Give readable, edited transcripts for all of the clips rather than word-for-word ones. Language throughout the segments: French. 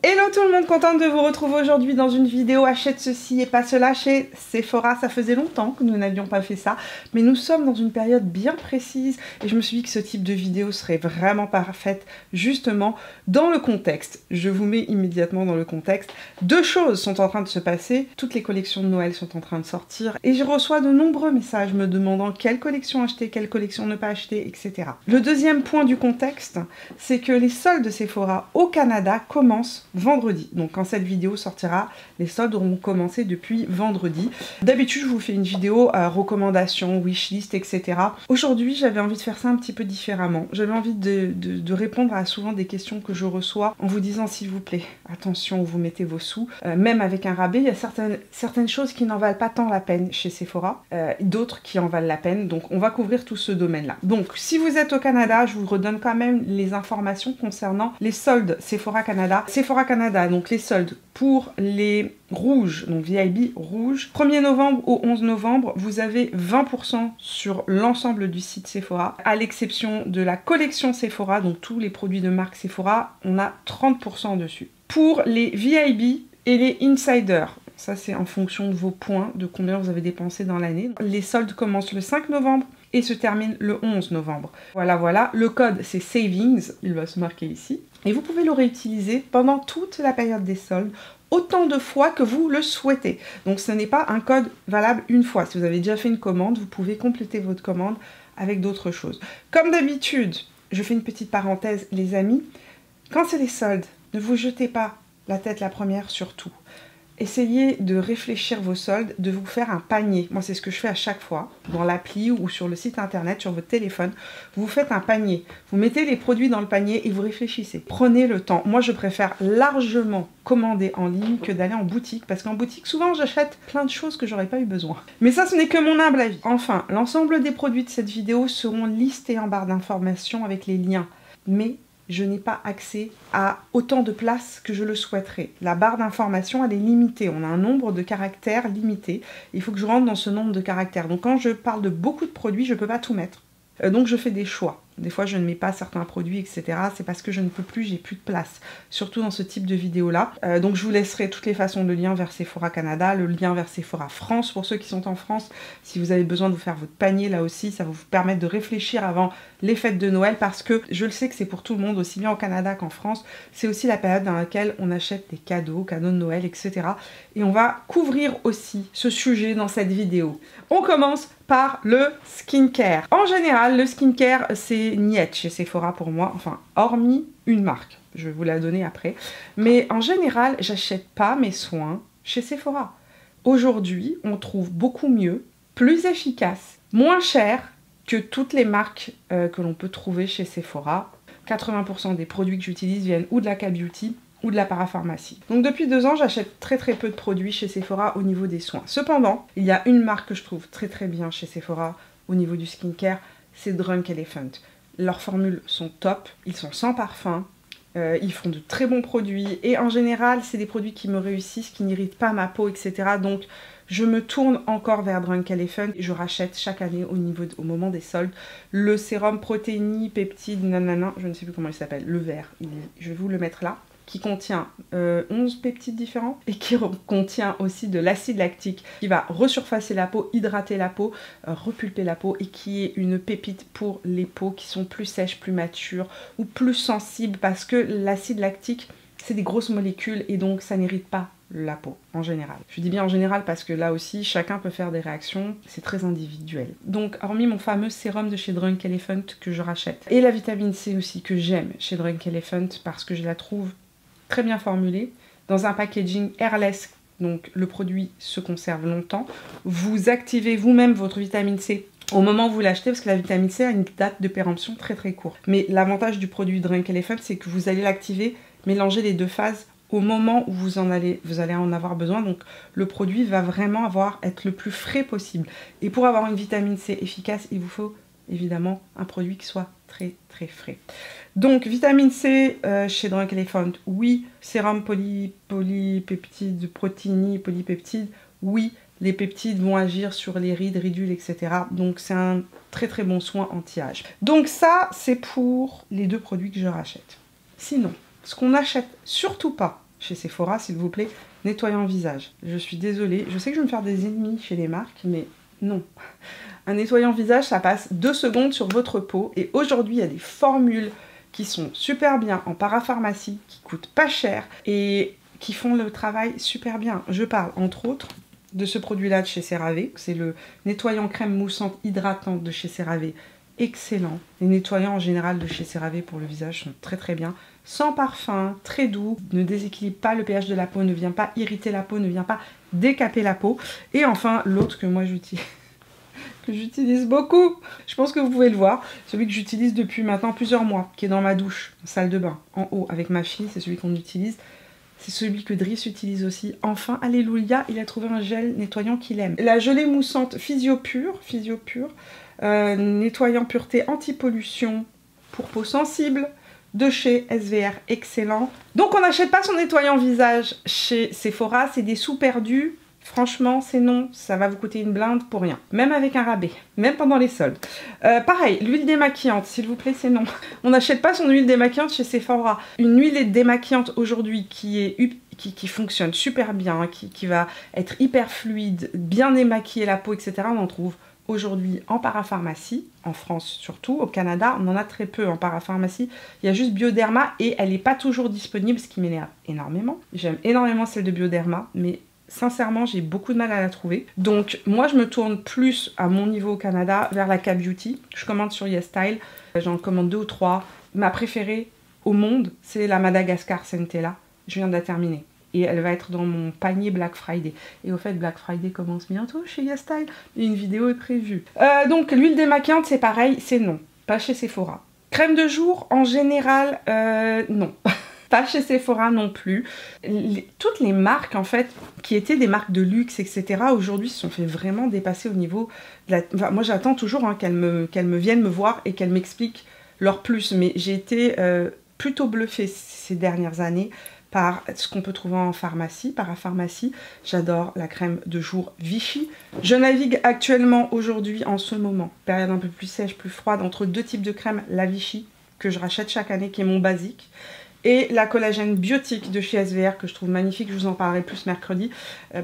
Hello tout le monde, contente de vous retrouver aujourd'hui dans une vidéo achète ceci et pas cela chez Sephora. Ça faisait longtemps que nous n'avions pas fait ça, mais nous sommes dans une période bien précise et je me suis dit que ce type de vidéo serait vraiment parfaite justement dans le contexte. Je vous mets immédiatement dans le contexte. Deux choses sont en train de se passer, toutes les collections de Noël sont en train de sortir et je reçois de nombreux messages me demandant quelle collection acheter, quelle collection ne pas acheter, etc. Le deuxième point du contexte, c'est que les soldes de Sephora au Canada commencent vendredi. Donc quand cette vidéo sortira, les soldes auront commencé depuis vendredi. D'habitude, je vous fais une vidéo à recommandations, wishlist, etc. Aujourd'hui, j'avais envie de faire ça un petit peu différemment. J'avais envie de répondre à souvent des questions que je reçois en vous disant s'il vous plaît, attention où vous mettez vos sous. Même avec un rabais, il y a certaines choses qui n'en valent pas tant la peine chez Sephora, d'autres qui en valent la peine. Donc on va couvrir tout ce domaine-là. Donc si vous êtes au Canada, je vous redonne quand même les informations concernant les soldes Sephora Canada. Sephora Canada, donc les soldes pour les rouges, donc VIB rouge. 1er novembre au 11 novembre, vous avez 20% sur l'ensemble du site Sephora, à l'exception de la collection Sephora, donc tous les produits de marque Sephora, on a 30% dessus. Pour les VIB et les Insiders, ça c'est en fonction de vos points, de combien vous avez dépensé dans l'année. Les soldes commencent le 5 novembre et se terminent le 11 novembre. Voilà, le code c'est Savings, il va se marquer ici. Et vous pouvez le réutiliser pendant toute la période des soldes, autant de fois que vous le souhaitez. Donc ce n'est pas un code valable une fois. Si vous avez déjà fait une commande, vous pouvez compléter votre commande avec d'autres choses. Comme d'habitude, je fais une petite parenthèse les amis, quand c'est les soldes, ne vous jetez pas la tête la première sur tout. Essayez de réfléchir vos soldes, de vous faire un panier. Moi, c'est ce que je fais à chaque fois, dans l'appli ou sur le site internet, sur votre téléphone. Vous faites un panier. Vous mettez les produits dans le panier et vous réfléchissez. Prenez le temps. Moi, je préfère largement commander en ligne que d'aller en boutique. Parce qu'en boutique, souvent, j'achète plein de choses que j'aurais pas eu besoin. Mais ça, ce n'est que mon humble avis. Enfin, l'ensemble des produits de cette vidéo seront listés en barre d'informations avec les liens. Mais je n'ai pas accès à autant de place que je le souhaiterais. La barre d'information, elle est limitée. On a un nombre de caractères limité. Il faut que je rentre dans ce nombre de caractères. Donc quand je parle de beaucoup de produits, je ne peux pas tout mettre. Donc je fais des choix. Des fois, je ne mets pas certains produits, etc. C'est parce que je ne peux plus, j'ai plus de place. Surtout dans ce type de vidéo-là. Donc je vous laisserai toutes les façons le lien vers Sephora Canada, le lien vers Sephora France. Pour ceux qui sont en France, si vous avez besoin de vous faire votre panier, là aussi, ça va vous permettre de réfléchir avant les fêtes de Noël. Parce que je le sais que c'est pour tout le monde, aussi bien au Canada qu'en France. C'est aussi la période dans laquelle on achète des cadeaux de Noël, etc. Et on va couvrir aussi ce sujet dans cette vidéo. On commence par le skincare. En général, le skincare, c'est niet chez Sephora pour moi, enfin, hormis une marque. Je vais vous la donner après. Mais en général, j'achète pas mes soins chez Sephora. Aujourd'hui, on trouve beaucoup mieux, plus efficace, moins cher que toutes les marques que l'on peut trouver chez Sephora. 80% des produits que j'utilise viennent ou de la K-Beauty ou de la parapharmacie. Donc depuis 2 ans, j'achète très peu de produits chez Sephora au niveau des soins. Cependant, il y a une marque que je trouve très bien chez Sephora au niveau du skincare, c'est Drunk Elephant. Leurs formules sont top, ils sont sans parfum, ils font de très bons produits et en général, c'est des produits qui me réussissent, qui n'irritent pas ma peau, etc. Donc je me tourne encore vers Drunk Elephant et je rachète chaque année au moment des soldes le sérum protéine, peptide, nanana, je ne sais plus comment il s'appelle, le vert, je vais vous le mettre là, qui contient 11 peptides différents et qui contient aussi de l'acide lactique qui va resurfacer la peau, hydrater la peau, repulper la peau et qui est une pépite pour les peaux qui sont plus sèches, plus matures ou plus sensibles parce que l'acide lactique, c'est des grosses molécules et donc ça n'irrite pas la peau en général. Je dis bien en général parce que là aussi chacun peut faire des réactions, c'est très individuel. Donc hormis mon fameux sérum de chez Drunk Elephant que je rachète et la vitamine C aussi que j'aime chez Drunk Elephant parce que je la trouve très bien formulée, dans un packaging airless, donc le produit se conserve longtemps. Vous activez vous-même votre vitamine C au moment où vous l'achetez, parce que la vitamine C a une date de péremption très courte. Mais l'avantage du produit Drunk Elephant, c'est que vous allez l'activer, mélanger les 2 phases au moment où vous allez en avoir besoin. Donc le produit va vraiment être le plus frais possible. Et pour avoir une vitamine C efficace, il vous faut évidemment un produit qui soit très frais. Donc vitamine C chez Drunk Elephant, oui. Sérum polypeptide, protéine, polypeptide, oui. Les peptides vont agir sur les rides, ridules, etc. Donc c'est un très bon soin anti-âge. Donc ça, c'est pour les 2 produits que je rachète. Sinon, ce qu'on n'achète surtout pas chez Sephora, s'il vous plaît, nettoyant visage. Je suis désolée, je sais que je vais me faire des ennemis chez les marques, mais non. Un nettoyant visage, ça passe 2 secondes sur votre peau. Et aujourd'hui, il y a des formules qui sont super bien en parapharmacie, qui coûtent pas cher et qui font le travail super bien. Je parle entre autres de ce produit-là de chez CeraVe. C'est le nettoyant crème moussante hydratante de chez CeraVe. Excellent. Les nettoyants en général de chez CeraVe pour le visage sont très très bien. Sans parfum, très doux, ne déséquilibre pas le pH de la peau, ne vient pas irriter la peau, ne vient pas décaper la peau. Et enfin, l'autre que moi j'utilise beaucoup, je pense que vous pouvez le voir, celui que j'utilise depuis maintenant plusieurs mois, qui est dans ma douche, salle de bain, en haut, avec ma fille, c'est celui qu'on utilise. C'est celui que Driss utilise aussi. Enfin, alléluia, il a trouvé un gel nettoyant qu'il aime. La gelée moussante Physiopure, nettoyant pureté anti-pollution pour peau sensible, de chez SVR, excellent. Donc on n'achète pas son nettoyant visage chez Sephora, c'est des sous perdus. Franchement, c'est non, ça va vous coûter une blinde pour rien. Même avec un rabais, même pendant les soldes. Pareil, l'huile démaquillante, s'il vous plaît, c'est non. On n'achète pas son huile démaquillante chez Sephora. Une huile démaquillante aujourd'hui qui fonctionne super bien, qui va être hyper fluide, bien démaquiller la peau, etc. On en trouve aujourd'hui en parapharmacie, en France surtout. Au Canada, on en a très peu en parapharmacie. Il y a juste Bioderma et elle n'est pas toujours disponible, ce qui m'énerve énormément. J'aime énormément celle de Bioderma, mais sincèrement, j'ai beaucoup de mal à la trouver. Donc, moi, je me tourne plus, à mon niveau au Canada, vers la K-Beauty. Je commande sur YesStyle. J'en commande 2 ou 3. Ma préférée au monde, c'est la Madagascar Centella. Je viens de la terminer. Et elle va être dans mon panier Black Friday. Et au fait, Black Friday commence bientôt chez YesStyle. Et une vidéo est prévue. Donc, l'huile démaquillante, c'est pareil, c'est non. Pas chez Sephora. Crème de jour, en général, non. Pas chez Sephora non plus. Toutes les marques, en fait, qui étaient des marques de luxe, etc., aujourd'hui se sont fait vraiment dépasser au niveau de la... Enfin, moi, j'attends toujours hein, qu'elles me viennent me voir et qu'elles m'expliquent leur plus. Mais j'ai été plutôt bluffée ces dernières années par ce qu'on peut trouver en pharmacie, parapharmacie. J'adore la crème de jour Vichy. Je navigue actuellement, aujourd'hui, en ce moment, période un peu plus sèche, plus froide, entre 2 types de crème. La Vichy, que je rachète chaque année, qui est mon basique. Et la collagène biotique de chez SVR que je trouve magnifique, je vous en parlerai plus mercredi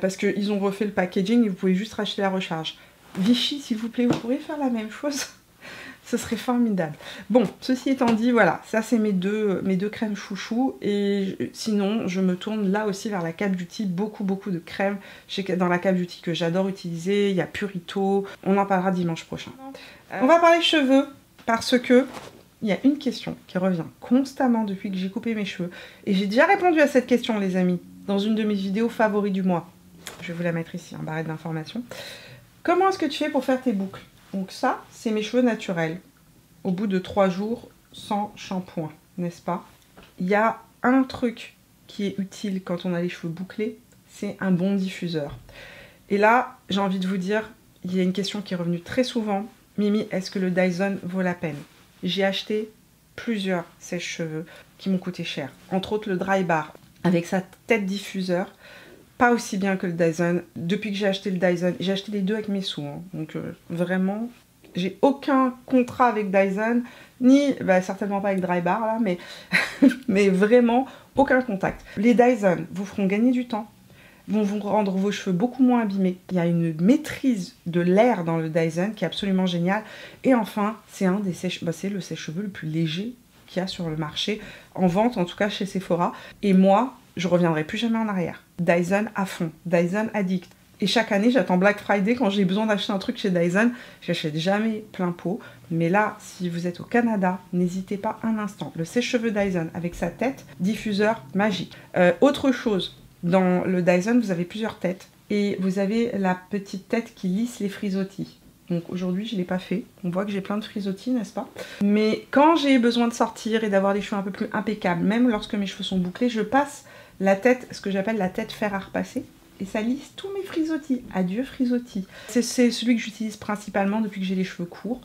parce qu'ils ont refait le packaging et vous pouvez juste racheter la recharge. Vichy, s'il vous plaît, vous pourriez faire la même chose. Ce serait formidable. Bon, ceci étant dit, voilà, ça c'est mes deux crèmes chouchou. Et sinon, je me tourne là aussi vers la K-Beauty. Beaucoup de crèmes dans la K-Beauty que j'adore utiliser. Il y a Purito, on en parlera dimanche prochain. On va parler cheveux parce que... il y a une question qui revient constamment depuis que j'ai coupé mes cheveux. Et j'ai déjà répondu à cette question, les amis, dans une de mes vidéos favoris du mois. Je vais vous la mettre ici, en barrette d'informations. Comment est-ce que tu fais pour faire tes boucles? Donc ça, c'est mes cheveux naturels. Au bout de 3 jours, sans shampoing, n'est-ce pas? Il y a un truc qui est utile quand on a les cheveux bouclés, c'est un bon diffuseur. Et là, j'ai envie de vous dire, il y a une question qui est revenue très souvent. Mimi, est-ce que le Dyson vaut la peine? J'ai acheté plusieurs sèche-cheveux qui m'ont coûté cher. Entre autres le Dry Bar avec sa tête diffuseur. Pas aussi bien que le Dyson. Depuis que j'ai acheté le Dyson, j'ai acheté les deux avec mes sous. Hein. Donc vraiment, j'ai aucun contrat avec Dyson. Ni, certainement pas avec Dry Bar là, mais vraiment aucun contact. Les Dyson vous feront gagner du temps. Vont vous rendre vos cheveux beaucoup moins abîmés. Il y a une maîtrise de l'air dans le Dyson qui est absolument géniale. Et enfin, c'est le sèche-cheveux le plus léger qu'il y a sur le marché, en vente en tout cas chez Sephora. Et moi, je reviendrai plus jamais en arrière. Dyson à fond, Dyson addict. Et chaque année, j'attends Black Friday quand j'ai besoin d'acheter un truc chez Dyson. J'achète jamais plein pot. Mais là, si vous êtes au Canada, n'hésitez pas un instant. Le sèche-cheveux Dyson avec sa tête, diffuseur magique. Autre chose, dans le Dyson, vous avez plusieurs têtes et vous avez la petite tête qui lisse les frisottis. Donc aujourd'hui, je ne l'ai pas fait. On voit que j'ai plein de frisottis, n'est-ce pas? Mais quand j'ai besoin de sortir et d'avoir des cheveux un peu plus impeccables, même lorsque mes cheveux sont bouclés, je passe la tête, ce que j'appelle la tête fer à repasser. Et ça lisse tous mes frisottis. Adieu frisottis. C'est celui que j'utilise principalement depuis que j'ai les cheveux courts.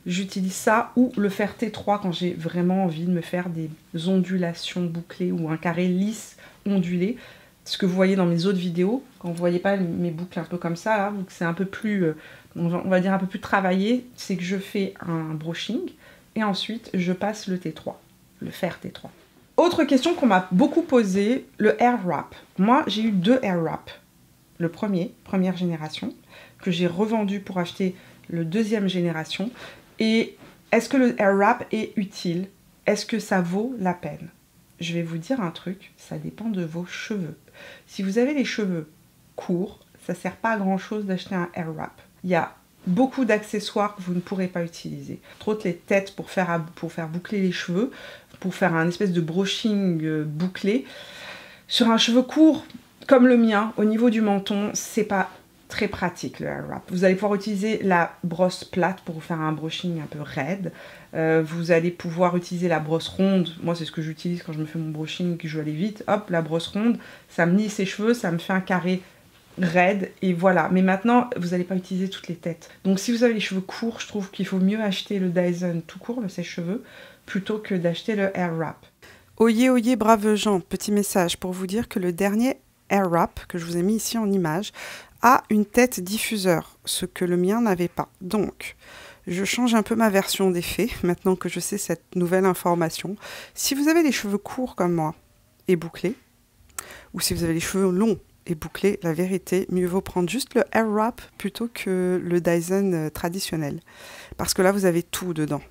J'utilise ça ou le fer T3 quand j'ai vraiment envie de me faire des ondulations bouclées ou un carré lisse ondulé. Ce que vous voyez dans mes autres vidéos, quand vous voyez pas mes boucles un peu comme ça, là, donc c'est un peu plus, on va dire un peu plus travaillé, c'est que je fais un brushing et ensuite je passe le T3, le fer T3. Autre question qu'on m'a beaucoup posée, le Air Wrap. Moi, j'ai eu 2 Air Wrap. Le premier, première génération, que j'ai revendu pour acheter le deuxième génération. Et est-ce que le Air Wrap est utile? Est-ce que ça vaut la peine? Je vais vous dire un truc, ça dépend de vos cheveux. Si vous avez les cheveux courts, ça ne sert pas à grand chose d'acheter un Air Wrap. Il y a beaucoup d'accessoires que vous ne pourrez pas utiliser. Entre autres les têtes pour faire boucler les cheveux, pour faire un espèce de brushing bouclé. Sur un cheveu court comme le mien, au niveau du menton, c'est pas très pratique le Air Wrap. Vous allez pouvoir utiliser la brosse plate pour vous faire un brushing un peu raide. Vous allez pouvoir utiliser la brosse ronde. Moi, c'est ce que j'utilise quand je me fais mon brushing, que je veux aller vite. Hop, la brosse ronde, ça me lisse les cheveux, ça me fait un carré raide et voilà. Mais maintenant, vous n'allez pas utiliser toutes les têtes. Donc, si vous avez les cheveux courts, je trouve qu'il faut mieux acheter le Dyson tout court, le sèche-cheveux, plutôt que d'acheter le Air Wrap. Oyez, oyez, braves gens, petit message pour vous dire que le dernier Air Wrap, que je vous ai mis ici en image, a une tête diffuseur, ce que le mien n'avait pas. Donc, je change un peu ma version des faits, maintenant que je sais cette nouvelle information. Si vous avez les cheveux courts comme moi, et bouclés, ou si vous avez les cheveux longs et bouclés, la vérité, mieux vaut prendre juste le Air Wrap plutôt que le Dyson traditionnel. Parce que là, vous avez tout dedans.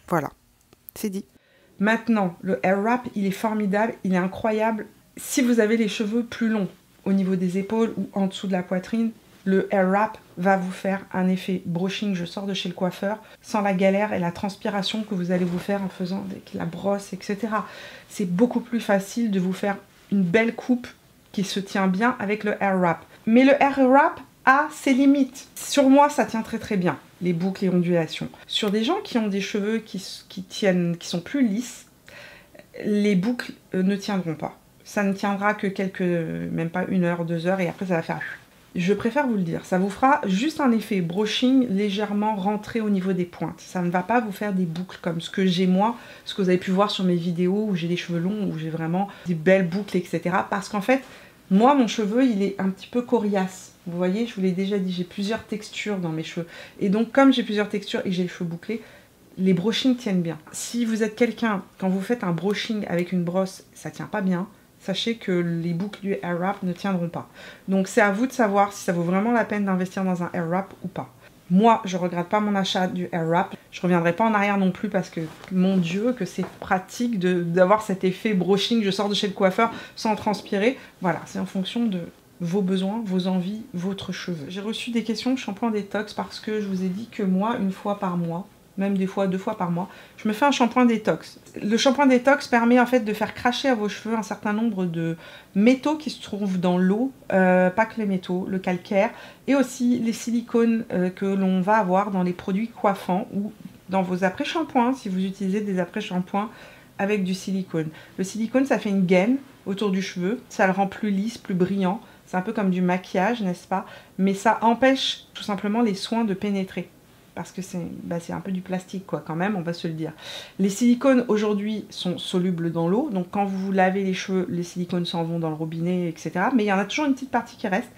Voilà, c'est dit. Maintenant, le Air Wrap, il est formidable, il est incroyable. Si vous avez les cheveux plus longs, au niveau des épaules ou en dessous de la poitrine, le Air Wrap va vous faire un effet brushing, je sors de chez le coiffeur, sans la galère et la transpiration que vous allez vous faire en faisant avec la brosse, etc. C'est beaucoup plus facile de vous faire une belle coupe qui se tient bien avec le Air Wrap. Mais le Air Wrap a ses limites. Sur moi, ça tient très très bien, les boucles et ondulations. Sur des gens qui ont des cheveux qui sont plus lisses, les boucles ne tiendront pas. Ça ne tiendra que même pas 1 heure, 2 heures, et après ça va faire... Je préfère vous le dire, ça vous fera juste un effet brushing légèrement rentré au niveau des pointes. Ça ne va pas vous faire des boucles comme ce que j'ai moi, ce que vous avez pu voir sur mes vidéos où j'ai des cheveux longs, où j'ai vraiment des belles boucles, etc. Parce qu'en fait, moi, mon cheveu, il est un petit peu coriace. Vous voyez, je vous l'ai déjà dit, j'ai plusieurs textures dans mes cheveux. Et donc, comme j'ai plusieurs textures et que j'ai les cheveux bouclés, les brushings tiennent bien. Si vous êtes quelqu'un, quand vous faites un brushing avec une brosse, ça tient pas bien, sachez que les boucles du Air Wrap ne tiendront pas. Donc c'est à vous de savoir si ça vaut vraiment la peine d'investir dans un Air Wrap ou pas. Moi, je regrette pas mon achat du Air Wrap. Je reviendrai pas en arrière non plus parce que, mon Dieu, que c'est pratique d'avoir cet effet brushing, je sors de chez le coiffeur sans transpirer. Voilà, c'est en fonction de vos besoins, vos envies, votre cheveu. J'ai reçu des questions de shampoing détox parce que je vous ai dit que moi, 1 fois par mois, même des fois 2 fois par mois, je me fais un shampoing détox. Le shampoing détox permet en fait de faire cracher à vos cheveux un certain nombre de métaux qui se trouvent dans l'eau, pas que les métaux, le calcaire, et aussi les silicones que l'on va avoir dans les produits coiffants ou dans vos après-shampoings, si vous utilisez des après-shampoings avec du silicone. Le silicone, ça fait une gaine autour du cheveu, ça le rend plus lisse, plus brillant, c'est un peu comme du maquillage, n'est-ce pas? Mais ça empêche tout simplement les soins de pénétrer. Parce que c'est un peu du plastique, quoi, quand même, on va se le dire. Les silicones, aujourd'hui, sont solubles dans l'eau. Donc, quand vous lavez les cheveux, les silicones s'en vont dans le robinet, etc. Mais il y en a toujours une petite partie qui reste.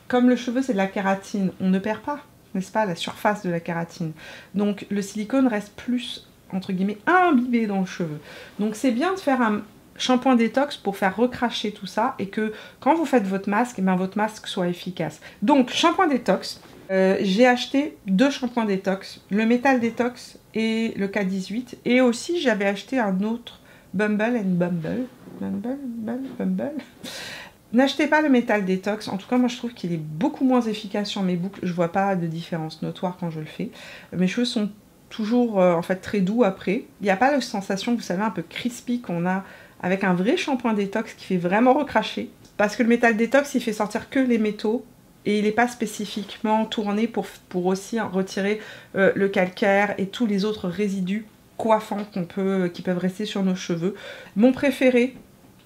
Comme le cheveu, c'est de la kératine, on ne perd pas, n'est-ce pas, la surface de la kératine. Donc, le silicone reste plus, entre guillemets, imbibé dans le cheveu. Donc, c'est bien de faire un shampoing détox pour faire recracher tout ça et que, quand vous faites votre masque, eh bien, votre masque soit efficace. Donc, shampoing détox. J'ai acheté 2 shampoings détox, le Metal Détox et le K18. Et aussi, j'avais acheté un autre Bumble & Bumble. Bumble. N'achetez pas le Metal Détox. En tout cas, moi, je trouve qu'il est beaucoup moins efficace sur mes boucles. Je vois pas de différence notoire quand je le fais. Mes cheveux sont toujours, en fait, très doux après. Il n'y a pas la sensation, vous savez, un peu crispy qu'on a avec un vrai shampoing détox qui fait vraiment recracher. Parce que le Metal Détox, il fait sortir que les métaux. Et il n'est pas spécifiquement tourné pour aussi retirer le calcaire et tous les autres résidus coiffants qui peuvent rester sur nos cheveux. Mon préféré,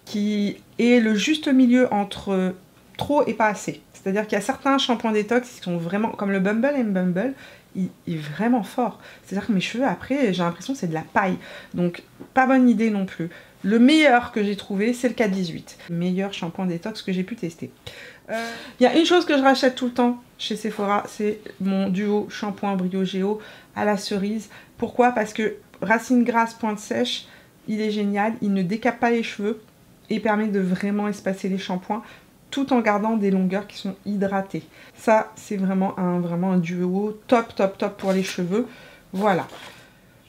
qui est le juste milieu entre trop et pas assez. C'est-à-dire qu'il y a certains shampoings détox qui sont vraiment, comme le Bumble & Bumble, il est vraiment fort. C'est-à-dire que mes cheveux, après, j'ai l'impression que c'est de la paille. Donc, pas bonne idée non plus. Le meilleur que j'ai trouvé, c'est le K18. Le meilleur shampoing détox que j'ai pu tester. Il y a une chose que je rachète tout le temps chez Sephora, c'est mon duo shampoing Brio Géo à la cerise. Pourquoi? Parce que racine grasse, pointe sèche, il est génial, il ne décape pas les cheveux et permet de vraiment espacer les shampoings tout en gardant des longueurs qui sont hydratées. Ça, c'est vraiment un duo top, top, top pour les cheveux. Voilà.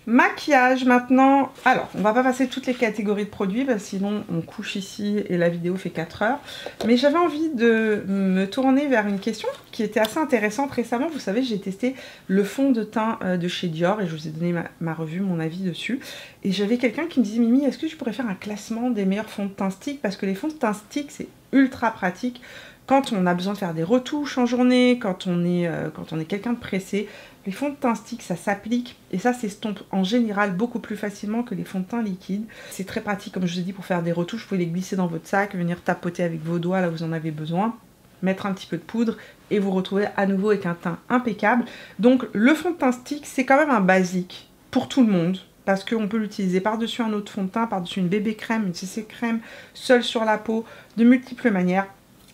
Maquillage maintenant. Alors, on va pas passer toutes les catégories de produits parce que sinon on couche ici et la vidéo fait 4 heures. Mais j'avais envie de me tourner vers une question qui était assez intéressante récemment. Vous savez, j'ai testé le fond de teint de chez Dior et je vous ai donné ma revue, mon avis dessus. Et j'avais quelqu'un qui me disait, Mimi, est-ce que tu pourrais faire un classement des meilleurs fonds de teint stick? Parce que les fonds de teint stick, c'est ultra pratique quand on a besoin de faire des retouches en journée, quand on est quelqu'un de pressé. Les fonds de teint stick, ça s'applique et ça s'estompe en général beaucoup plus facilement que les fonds de teint liquides. C'est très pratique, comme je vous ai dit, pour faire des retouches. Vous pouvez les glisser dans votre sac, venir tapoter avec vos doigts là où vous en avez besoin, mettre un petit peu de poudre et vous retrouvez à nouveau avec un teint impeccable. Donc le fond de teint stick, c'est quand même un basique pour tout le monde. Parce qu'on peut l'utiliser par-dessus un autre fond de teint, par-dessus une bébé crème, une CC crème, seule sur la peau, de multiples manières.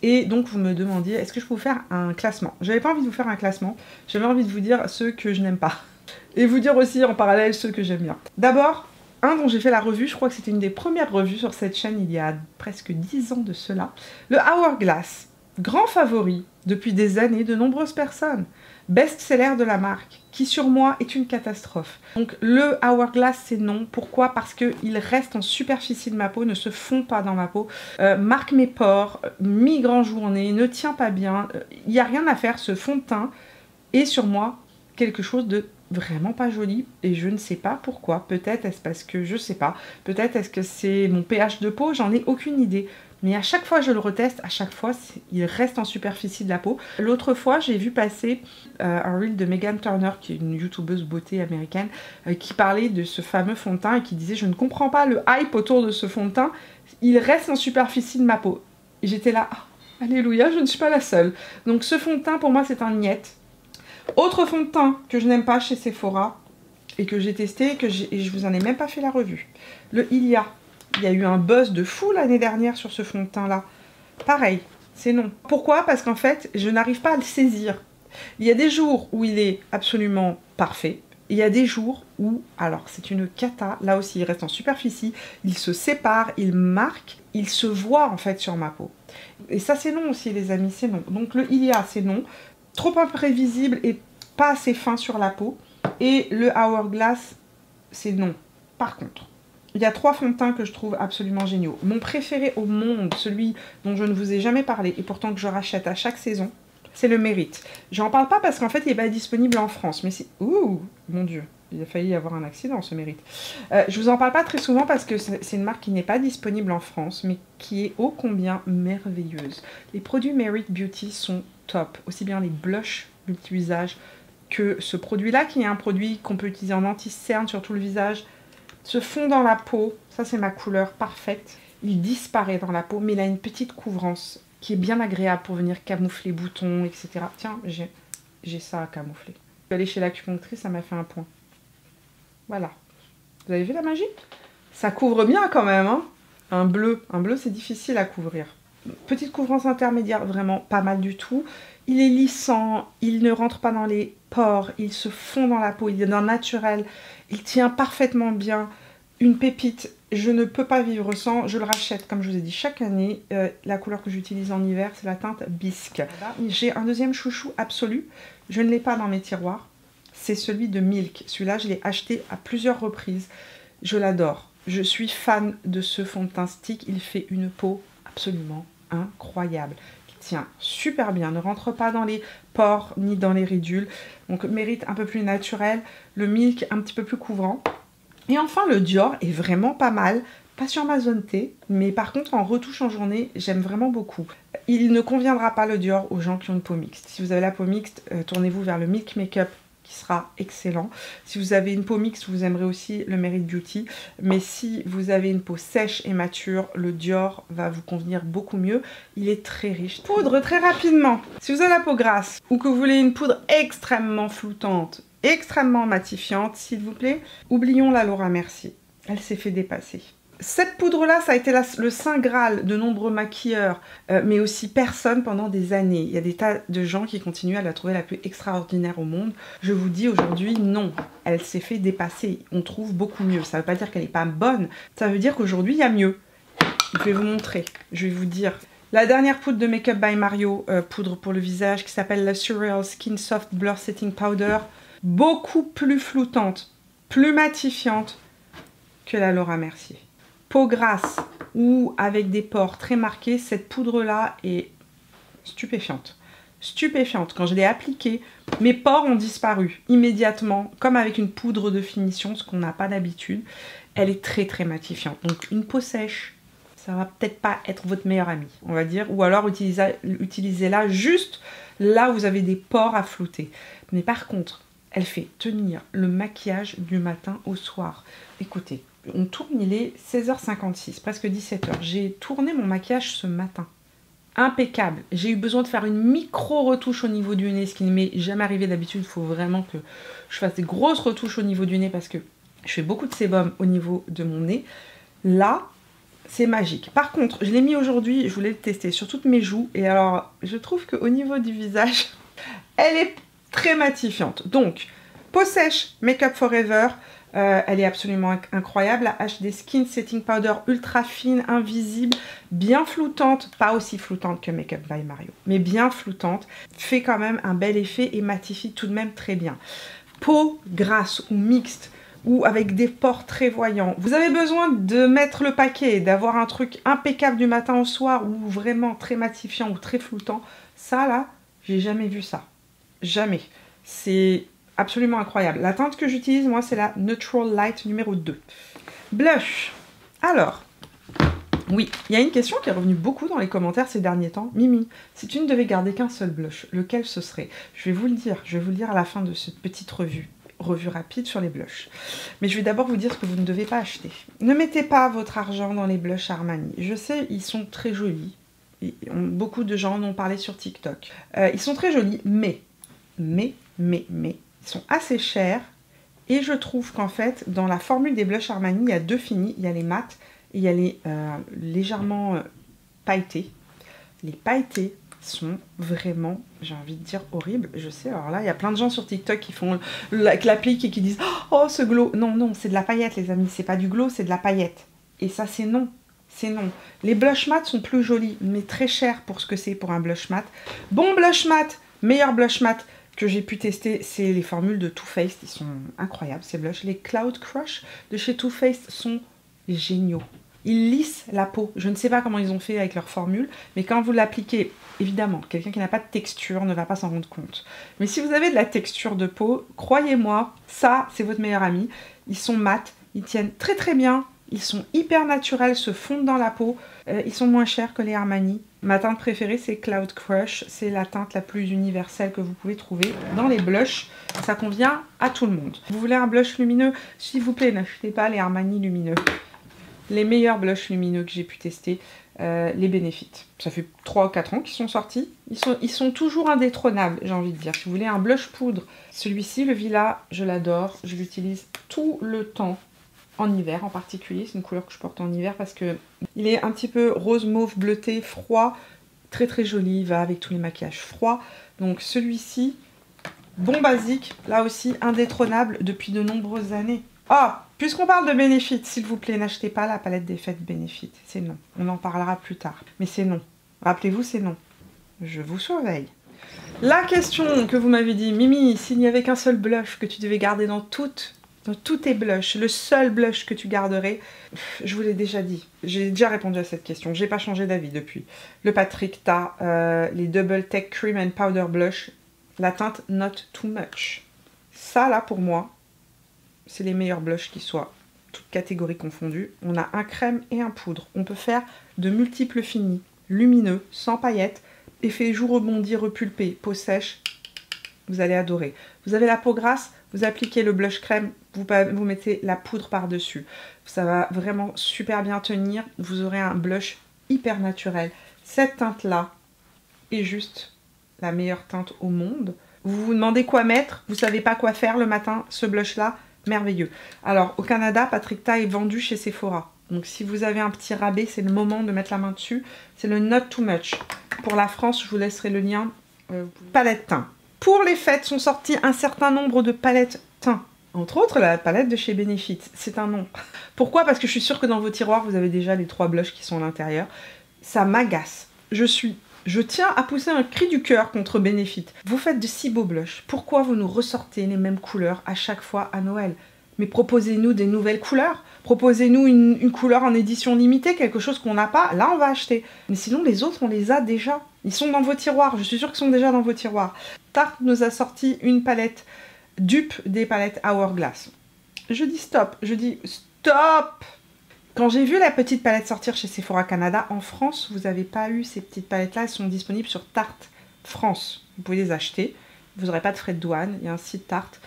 Et donc vous me demandiez, est-ce que je peux vous faire un classement? J'avais pas envie de vous faire un classement, j'avais envie de vous dire ceux que je n'aime pas. Et vous dire aussi en parallèle ceux que j'aime bien. D'abord, un dont j'ai fait la revue, je crois que c'était une des premières revues sur cette chaîne il y a presque 10 ans de cela. Le Hourglass, grand favori depuis des années de nombreuses personnes. Best-seller de la marque, qui sur moi est une catastrophe. Donc le Hourglass c'est non. Pourquoi? Parce qu'il reste en superficie de ma peau, ne se fond pas dans ma peau, marque mes pores, mi-grand journée, ne tient pas bien. Il n'y a rien à faire, ce fond de teint est sur moi quelque chose de vraiment pas joli et je ne sais pas pourquoi. Peut-être est-ce parce que je sais pas, peut-être est-ce que c'est mon pH de peau, j'en ai aucune idée. Mais à chaque fois je le reteste, à chaque fois il reste en superficie de la peau. L'autre fois j'ai vu passer un reel de Megan Turner, qui est une youtubeuse beauté américaine, qui parlait de ce fameux fond de teint et qui disait je ne comprends pas le hype autour de ce fond de teint, il reste en superficie de ma peau. Et j'étais là, oh, alléluia, je ne suis pas la seule. Donc ce fond de teint pour moi c'est un niet. Autre fond de teint que je n'aime pas chez Sephora et que j'ai testé et je vous en ai même pas fait la revue. Le Ilia. Il y a eu un buzz de fou l'année dernière sur ce fond de teint là. Pareil, c'est non. Pourquoi? Parce qu'en fait, je n'arrive pas à le saisir. Il y a des jours où il est absolument parfait. Il y a des jours où, alors c'est une cata, là aussi il reste en superficie, il se sépare, il marque, il se voit en fait sur ma peau. Et ça c'est non aussi les amis, c'est non. Donc le Ilia c'est non. Trop imprévisible et pas assez fin sur la peau. Et le Hourglass c'est non. Par contre, il y a 3 fonds de teint que je trouve absolument géniaux. Mon préféré au monde, celui dont je ne vous ai jamais parlé et pourtant que je rachète à chaque saison, c'est le Mérite. J'en parle pas parce qu'en fait il n'est pas disponible en France, mais c'est... Ouh, mon Dieu, il a failli y avoir un accident ce Mérite. Je vous en parle pas très souvent parce que c'est une marque qui n'est pas disponible en France, mais qui est ô combien merveilleuse. Les produits Merit Beauty sont top, aussi bien les blushs multi-usages que ce produit-là, qui est un produit qu'on peut utiliser en anti-cerne sur tout le visage, se fond dans la peau, ça c'est ma couleur parfaite. Il disparaît dans la peau, mais il a une petite couvrance qui est bien agréable pour venir camoufler boutons, etc. Tiens, j'ai ça à camoufler. Je suis allée chez l'acupunctrice, ça m'a fait un point. Voilà. Vous avez vu la magie? Ça couvre bien quand même, hein. Un bleu c'est difficile à couvrir. Petite couvrance intermédiaire, vraiment pas mal du tout. Il est lissant, il ne rentre pas dans les pores, il se fond dans la peau, il est d'un naturel, il tient parfaitement bien. Une pépite, je ne peux pas vivre sans, je le rachète comme je vous ai dit chaque année. La couleur que j'utilise en hiver, c'est la teinte Bisque. J'ai un deuxième chouchou absolu, je ne l'ai pas dans mes tiroirs, c'est celui de Milk. Celui-là, je l'ai acheté à plusieurs reprises, je l'adore. Je suis fan de ce fond de teint stick, il fait une peau absolument incroyable. Tient super bien, ne rentre pas dans les pores ni dans les ridules, donc Mérite un peu plus naturel, le Milk un petit peu plus couvrant. Et enfin le Dior est vraiment pas mal, pas sur ma zone T, mais par contre en retouche en journée j'aime vraiment beaucoup. Il ne conviendra pas le Dior aux gens qui ont une peau mixte. Si vous avez la peau mixte, tournez-vous vers le Milk Makeup qui sera excellent. Si vous avez une peau mixte, vous aimerez aussi le Merit Beauty. Mais si vous avez une peau sèche et mature, le Dior va vous convenir beaucoup mieux. Il est très riche. Poudre, très rapidement. Si vous avez la peau grasse ou que vous voulez une poudre extrêmement floutante, extrêmement matifiante, s'il vous plaît, oublions la Laura Mercier. Elle s'est fait dépasser. Cette poudre-là, ça a été le saint graal de nombreux maquilleurs, mais aussi personne pendant des années. Il y a des tas de gens qui continuent à la trouver la plus extraordinaire au monde. Je vous dis aujourd'hui, non, elle s'est fait dépasser. On trouve beaucoup mieux. Ça ne veut pas dire qu'elle n'est pas bonne, ça veut dire qu'aujourd'hui, il y a mieux. Je vais vous montrer, je vais vous dire. La dernière poudre de Make Up by Mario, poudre pour le visage, qui s'appelle la Surreal Skin Soft Blur Setting Powder, beaucoup plus floutante, plus matifiante que la Laura Mercier. Peau grasse ou avec des pores très marqués, cette poudre-là est stupéfiante. Stupéfiante. Quand je l'ai appliquée, mes pores ont disparu immédiatement, comme avec une poudre de finition, ce qu'on n'a pas d'habitude. Elle est très très matifiante. Donc une peau sèche, ça va peut-être pas être votre meilleur ami, on va dire. Ou alors utilisez-la juste là où vous avez des pores à flouter. Mais par contre, elle fait tenir le maquillage du matin au soir. Écoutez. On tourne, il est 16h56, presque 17h. J'ai tourné mon maquillage ce matin. Impeccable. J'ai eu besoin de faire une micro-retouche au niveau du nez, ce qui ne m'est jamais arrivé d'habitude. Il faut vraiment que je fasse des grosses retouches au niveau du nez parce que je fais beaucoup de sébum au niveau de mon nez. Là, c'est magique. Par contre, je l'ai mis aujourd'hui, je voulais le tester sur toutes mes joues. Et alors, je trouve qu'au niveau du visage, elle est très matifiante. Donc, peau sèche, Make Up Forever. Elle est absolument incroyable. La HD Skin Setting Powder ultra fine, invisible, bien floutante. Pas aussi floutante que Make Up by Mario, mais bien floutante. Fait quand même un bel effet et matifie tout de même très bien. Peau grasse ou mixte ou avec des pores très voyants. Vous avez besoin de mettre le paquet, d'avoir un truc impeccable du matin au soir ou vraiment très matifiant ou très floutant. Ça là, j'ai jamais vu ça. Jamais. C'est absolument incroyable. La teinte que j'utilise, moi, c'est la Neutral Light numéro 2. Blush. Alors, oui, il y a une question qui est revenue beaucoup dans les commentaires ces derniers temps. Mimi, si tu ne devais garder qu'un seul blush, lequel ce serait? Je vais vous le dire. Je vais vous le dire à la fin de cette petite revue rapide sur les blushs. Mais je vais d'abord vous dire ce que vous ne devez pas acheter. Ne mettez pas votre argent dans les blushs Armani. Je sais, ils sont très jolis. Beaucoup de gens en ont parlé sur TikTok. Ils sont très jolis, mais ils sont assez chers et je trouve qu'en fait, dans la formule des blushs Armani, il y a deux finis. Il y a les mats et il y a les légèrement pailletés. Les pailletés sont vraiment, j'ai envie de dire, horribles. Je sais, alors là, il y a plein de gens sur TikTok qui font l'applique et qui disent « Oh, ce glow !» Non, non, c'est de la paillette, les amis. C'est pas du glow, c'est de la paillette. Et ça, c'est non. C'est non. Les blush mat sont plus jolis, mais très chers pour ce que c'est pour un blush mat. Bon blush mat, meilleur blush mat que j'ai pu tester, c'est les formules de Too Faced. Ils sont incroyables, ces blushs. Les Cloud Crush de chez Too Faced sont géniaux. Ils lissent la peau. Je ne sais pas comment ils ont fait avec leur formule, mais quand vous l'appliquez, évidemment, quelqu'un qui n'a pas de texture ne va pas s'en rendre compte. Mais si vous avez de la texture de peau, croyez-moi, ça, c'est votre meilleur ami. Ils sont mat, ils tiennent très très bien. Ils sont hyper naturels, se fondent dans la peau. Ils sont moins chers que les Armani. Ma teinte préférée, c'est Cloud Crush. C'est la teinte la plus universelle que vous pouvez trouver dans les blushs. Ça convient à tout le monde. Vous voulez un blush lumineux? S'il vous plaît, n'achetez pas les Armani lumineux. Les meilleurs blushs lumineux que j'ai pu tester, les Benefit. Ça fait 3 ou 4 ans qu'ils sont sortis. Ils sont toujours indétrônables, j'ai envie de dire. Si vous voulez un blush poudre, celui-ci, le Villa, je l'adore. Je l'utilise tout le temps. En hiver en particulier, c'est une couleur que je porte en hiver parce que il est un petit peu rose mauve bleuté, froid, très très joli, il va avec tous les maquillages froids. Donc celui-ci, bon basique, là aussi indétrônable depuis de nombreuses années. Ah, puisqu'on parle de Benefit, s'il vous plaît, n'achetez pas la palette des fêtes Benefit, c'est non. On en parlera plus tard, mais c'est non. Rappelez-vous, c'est non. Je vous surveille. La question que vous m'avez dit, Mimi, s'il n'y avait qu'un seul blush que tu devais garder dans tous tes blushs, le seul blush que tu garderais, je vous l'ai déjà dit. J'ai déjà répondu à cette question. J'ai pas changé d'avis depuis. Le Patrick Ta, les Double Tech Cream and Powder Blush, la teinte Not Too Much. Ça, là, pour moi, c'est les meilleurs blushs qui soient, toutes catégories confondues. On a un crème et un poudre. On peut faire de multiples finis, lumineux, sans paillettes, effet jour rebondi, repulpé, peau sèche. Vous allez adorer. Vous avez la peau grasse, vous appliquez le blush crème, vous mettez la poudre par-dessus. Ça va vraiment super bien tenir. Vous aurez un blush hyper naturel. Cette teinte-là est juste la meilleure teinte au monde. Vous vous demandez quoi mettre, vous savez pas quoi faire le matin, ce blush-là, merveilleux. Alors, au Canada, Patrick Ta est vendu chez Sephora. Donc si vous avez un petit rabais, c'est le moment de mettre la main dessus. C'est le Not Too Much. Pour la France, je vous laisserai le lien. Palette teint. Pour les fêtes sont sortis un certain nombre de palettes teint. Entre autres, la palette de chez Benefit. C'est un nom. Pourquoi? Parce que je suis sûre que dans vos tiroirs, vous avez déjà les 3 blushs qui sont à l'intérieur. Ça m'agace. Je tiens à pousser un cri du cœur contre Benefit. Vous faites de si beaux blushs. Pourquoi vous nous ressortez les mêmes couleurs à chaque fois à Noël? Mais proposez-nous des nouvelles couleurs. Proposez-nous une couleur en édition limitée, quelque chose qu'on n'a pas. Là, on va acheter. Mais sinon, les autres, on les a déjà. Ils sont dans vos tiroirs. Je suis sûre qu'ils sont déjà dans vos tiroirs. Tarte nous a sorti une palette dupe des palettes Hourglass. Je dis stop. Je dis stop. Quand j'ai vu la petite palette sortir chez Sephora Canada, en France, vous n'avez pas eu ces petites palettes-là. Elles sont disponibles sur Tarte France. Vous pouvez les acheter. Vous n'aurez pas de frais de douane. Il y a un site Tarte.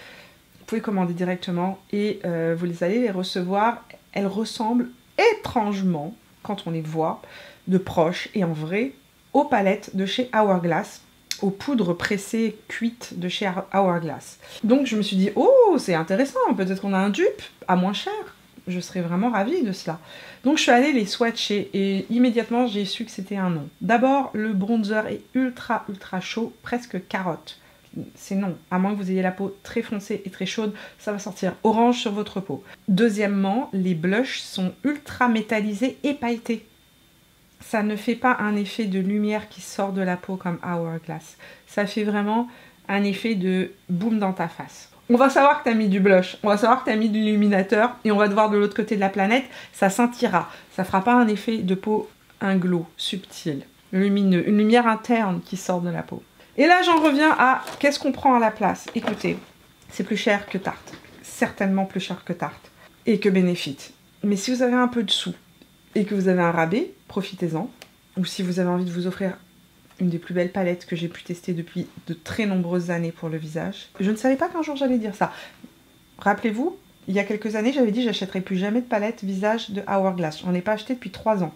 Vous pouvez commander directement et vous allez les recevoir. Elles ressemblent étrangement, quand on les voit de proche et en vrai, aux palettes de chez Hourglass, aux poudres pressées cuites de chez Hourglass. Donc je me suis dit, oh, c'est intéressant, peut-être qu'on a un dupe à moins cher. Je serais vraiment ravie de cela. Donc je suis allée les swatcher et immédiatement j'ai su que c'était un nom. D'abord, le bronzer est ultra chaud, presque carotte. C'est non, à moins que vous ayez la peau très foncée et très chaude, ça va sortir orange sur votre peau. Deuxièmement, les blushs sont ultra métallisés et pailletés. Ça ne fait pas un effet de lumière qui sort de la peau comme Hourglass. Ça fait vraiment un effet de boum dans ta face. On va savoir que tu as mis du blush, on va savoir que tu as mis de l'illuminateur et on va te voir de l'autre côté de la planète, ça scintillera. Ça fera pas un effet de peau, un glow subtil, lumineux, une lumière interne qui sort de la peau. Et là, j'en reviens à qu'est-ce qu'on prend à la place. Écoutez, c'est plus cher que Tarte. Certainement plus cher que Tarte. Et que Benefit. Mais si vous avez un peu de sous et que vous avez un rabais, profitez-en. Ou si vous avez envie de vous offrir une des plus belles palettes que j'ai pu tester depuis de très nombreuses années pour le visage. Je ne savais pas qu'un jour j'allais dire ça. Rappelez-vous, il y a quelques années, j'avais dit que j'achèterais plus jamais de palette visage de Hourglass. J'en ai pas acheté depuis 3 ans.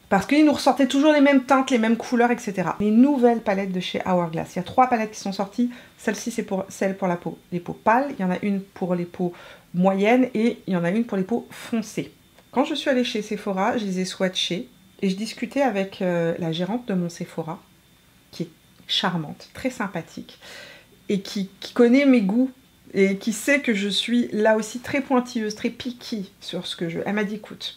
Parce qu'ils nous ressortaient toujours les mêmes teintes, les mêmes couleurs, etc. Les nouvelles palettes de chez Hourglass. Il y a 3 palettes qui sont sorties. Celle-ci, c'est pour celle pour la peau, les peaux pâles. Il y en a une pour les peaux moyennes et il y en a une pour les peaux foncées. Quand je suis allée chez Sephora, je les ai swatchées et je discutais avec la gérante de mon Sephora, qui est charmante, très sympathique et qui connaît mes goûts et qui sait que je suis là aussi très pointilleuse, très picky sur ce que je... Elle m'a dit, écoute...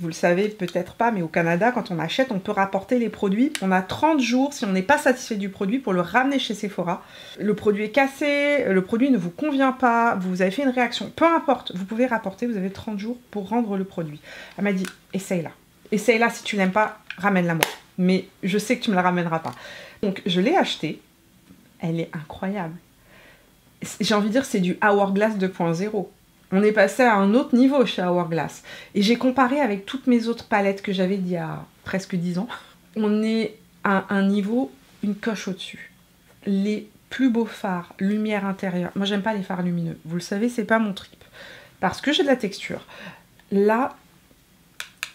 Vous le savez peut-être pas, mais au Canada, quand on achète, on peut rapporter les produits. On a 30 jours, si on n'est pas satisfait du produit, pour le ramener chez Sephora. Le produit est cassé, le produit ne vous convient pas, vous avez fait une réaction. Peu importe, vous pouvez rapporter, vous avez 30 jours pour rendre le produit. Elle m'a dit, essaye-la. Essaye-la, si tu l'aimes pas, ramène-la moi. Mais je sais que tu me la ramèneras pas. Donc, je l'ai achetée. Elle est incroyable. J'ai envie de dire, c'est du Hourglass 2.0. On est passé à un autre niveau chez Hourglass. Et j'ai comparé avec toutes mes autres palettes que j'avais d'il y a presque 10 ans. On est à un niveau, une coche au-dessus. Les plus beaux fards, lumière intérieure. Moi, j'aime pas les fards lumineux. Vous le savez, c'est pas mon trip. Parce que j'ai de la texture. Là,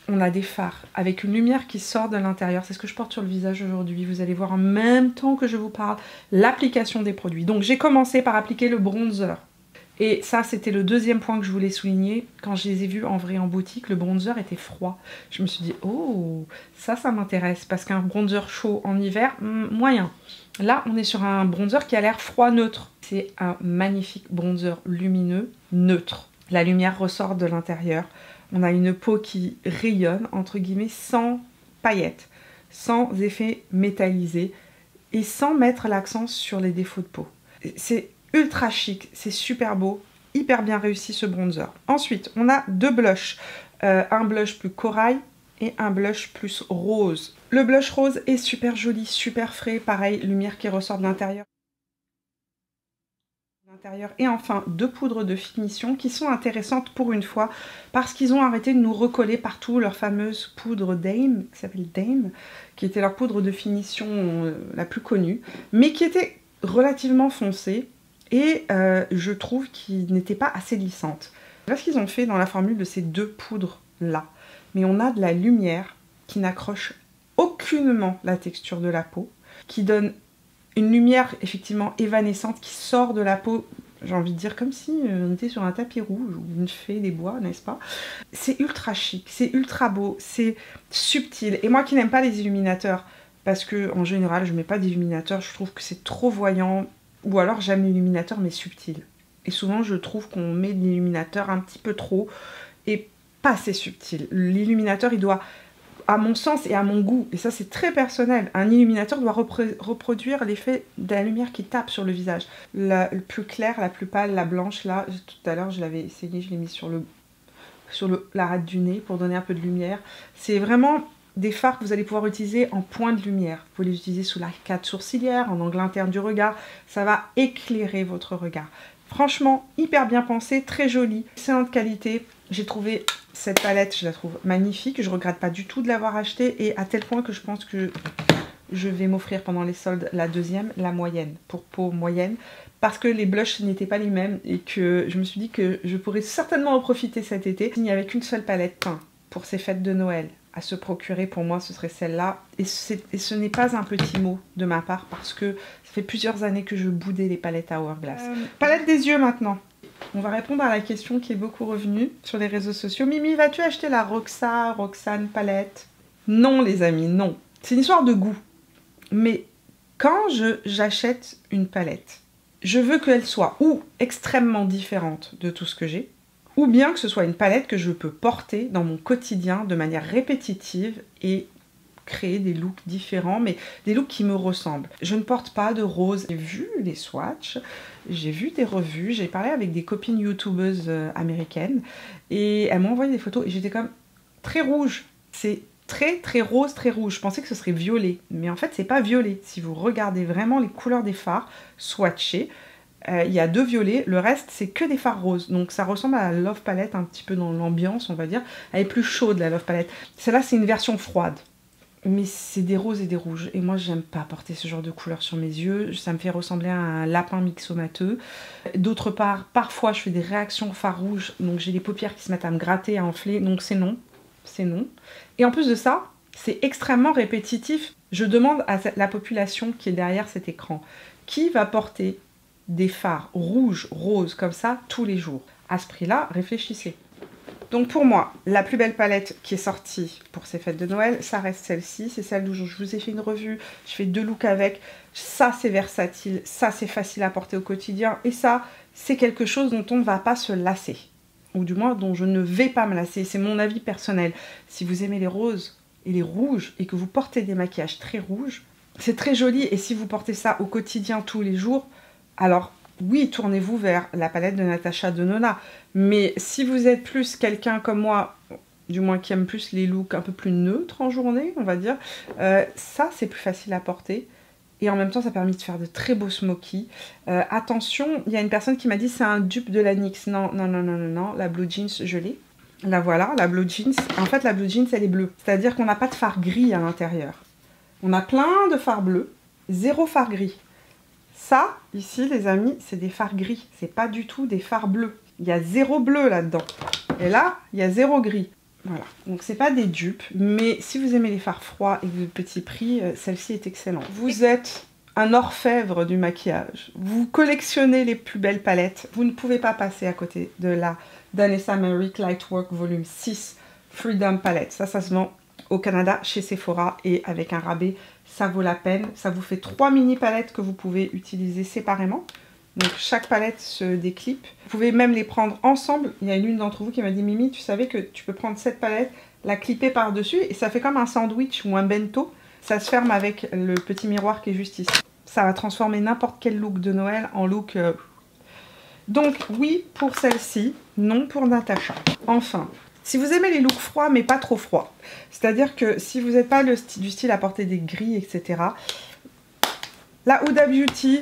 on a des fards avec une lumière qui sort de l'intérieur. C'est ce que je porte sur le visage aujourd'hui. Vous allez voir en même temps que je vous parle l'application des produits. Donc, j'ai commencé par appliquer le bronzer. Et ça, c'était le deuxième point que je voulais souligner. Quand je les ai vus en vrai en boutique, le bronzer était froid. Je me suis dit, oh, ça m'intéresse. Parce qu'un bronzer chaud en hiver, moyen. Là, on est sur un bronzer qui a l'air froid neutre. C'est un magnifique bronzer lumineux, neutre. La lumière ressort de l'intérieur. On a une peau qui rayonne, entre guillemets, sans paillettes, sans effet métallisé et sans mettre l'accent sur les défauts de peau. C'est ultra chic, c'est super beau, hyper bien réussi ce bronzer. Ensuite, on a 2 blushs, un blush plus corail et un blush plus rose. Le blush rose est super joli, super frais, pareil, lumière qui ressort de l'intérieur. Et enfin, 2 poudres de finition qui sont intéressantes pour une fois parce qu'ils ont arrêté de nous recoller partout leur fameuse poudre Dame, qui s'appelle Dame, qui était leur poudre de finition la plus connue, mais qui était relativement foncée. Et je trouve qu'ils n'étaient pas assez lissantes. Voilà ce qu'ils ont fait dans la formule de ces 2 poudres-là. Mais on a de la lumière qui n'accroche aucunement la texture de la peau, qui donne une lumière effectivement évanescente qui sort de la peau J'ai envie de dire comme si on était sur un tapis rouge ou une fée des bois, n'est-ce pas? C'est ultra chic, c'est ultra beau, c'est subtil. Et moi qui n'aime pas les illuminateurs, parce que en général je mets pas d'illuminateur, je trouve que c'est trop voyant, ou alors j'aime l'illuminateur mais subtil. Et souvent je trouve qu'on met de l'illuminateur un petit peu trop et pas assez subtil. L'illuminateur il doit, à mon sens et à mon goût, et ça c'est très personnel, un illuminateur doit reproduire l'effet de la lumière qui tape sur le visage. La plus claire, la plus pâle, la blanche, là, tout à l'heure je l'avais essayé, je l'ai mis sur la rate du nez pour donner un peu de lumière. C'est vraiment des fards que vous allez pouvoir utiliser en point de lumière. Vous pouvez les utiliser sous l'arcade sourcilière, en angle interne du regard, ça va éclairer votre regard. Franchement, hyper bien pensé, très joli, excellente qualité. J'ai trouvé cette palette, je la trouve magnifique, je regrette pas du tout de l'avoir achetée et à tel point que je pense que je vais m'offrir pendant les soldes la deuxième, la moyenne, pour peau moyenne, parce que les blushs n'étaient pas les mêmes et que je me suis dit que je pourrais certainement en profiter cet été. Il n'y avait qu'une seule palette teint pour ces fêtes de Noël à se procurer, pour moi ce serait celle-là. Et ce n'est pas un petit mot de ma part parce que ça fait plusieurs années que je boudais les palettes Hourglass. Palette des yeux maintenant. On va répondre à la question qui est beaucoup revenue sur les réseaux sociaux. Mimi, vas-tu acheter la Roxane palette? Non les amis, non. C'est une histoire de goût. Mais quand j'achète une palette, je veux qu'elle soit ou extrêmement différente de tout ce que j'ai, ou bien que ce soit une palette que je peux porter dans mon quotidien de manière répétitive et créer des looks différents, mais des looks qui me ressemblent. Je ne porte pas de rose. J'ai vu les swatchs, j'ai vu des revues, j'ai parlé avec des copines youtubeuses américaines et elles m'ont envoyé des photos et j'étais comme très rouge. C'est très rose, très rouge. Je pensais que ce serait violet, mais en fait c'est pas violet. Si vous regardez vraiment les couleurs des fards swatchés, il y a 2 violets, le reste c'est que des fards roses, donc ça ressemble à la Love Palette un petit peu dans l'ambiance on va dire. Elle est plus chaude la Love Palette. Celle-là c'est une version froide. Mais c'est des roses et des rouges. Et moi, j'aime pas porter ce genre de couleur sur mes yeux. Ça me fait ressembler à un lapin mixomateux. D'autre part, parfois, je fais des réactions au fard rouge. Donc, j'ai les paupières qui se mettent à me gratter, à enfler. Donc, c'est non. C'est non. Et en plus de ça, c'est extrêmement répétitif. Je demande à la population qui est derrière cet écran, qui va porter des fards rouges, roses, comme ça, tous les jours? À ce prix-là, réfléchissez. Donc pour moi, la plus belle palette qui est sortie pour ces fêtes de Noël, ça reste celle-ci. C'est celle où je vous ai fait une revue, je fais 2 looks avec. Ça, c'est versatile, ça, c'est facile à porter au quotidien. Et ça, c'est quelque chose dont on ne va pas se lasser. Ou du moins, dont je ne vais pas me lasser. C'est mon avis personnel. Si vous aimez les roses et les rouges et que vous portez des maquillages très rouges, c'est très joli. Et si vous portez ça au quotidien tous les jours, alors oui, tournez-vous vers la palette de Natasha Denona. Mais si vous êtes plus quelqu'un comme moi, du moins qui aime plus les looks un peu plus neutres en journée, on va dire, ça c'est plus facile à porter. Et en même temps, ça permet de faire de très beaux smokies. Attention, il y a une personne qui m'a dit c'est un dupe de la NYX. Non, la Blue Jeans, je l'ai. La voilà, la Blue Jeans. En fait, la Blue Jeans, elle est bleue. C'est-à-dire qu'on n'a pas de fard gris à l'intérieur. On a plein de fards bleus, 0 fard gris. Ça, ici, les amis, c'est des fards gris. C'est pas du tout des fards bleus. Il y a 0 bleu là-dedans. Et là, il y a 0 gris. Voilà. Donc, c'est pas des dupes. Mais si vous aimez les fards froids et de petit prix, celle-ci est excellente. Vous êtes un orfèvre du maquillage. Vous collectionnez les plus belles palettes. Vous ne pouvez pas passer à côté de la Danessa Meyrick Lightwork Volume 6 Freedom Palette. Ça se vend au Canada chez Sephora et avec un rabais, ça vaut la peine. Ça vous fait 3 mini palettes que vous pouvez utiliser séparément. Donc chaque palette se déclipe. Vous pouvez même les prendre ensemble. Il y a l'une d'entre vous qui m'a dit Mimi, tu savais que tu peux prendre cette palette, la clipper par-dessus et ça fait comme un sandwich ou un bento. Ça se ferme avec le petit miroir qui est juste ici. Ça va transformer n'importe quel look de Noël en look... Donc oui pour celle-ci, non pour Natasha. Enfin, si vous aimez les looks froids mais pas trop froids, c'est-à-dire que si vous n'êtes pas du style à porter des gris, etc. La Huda Beauty,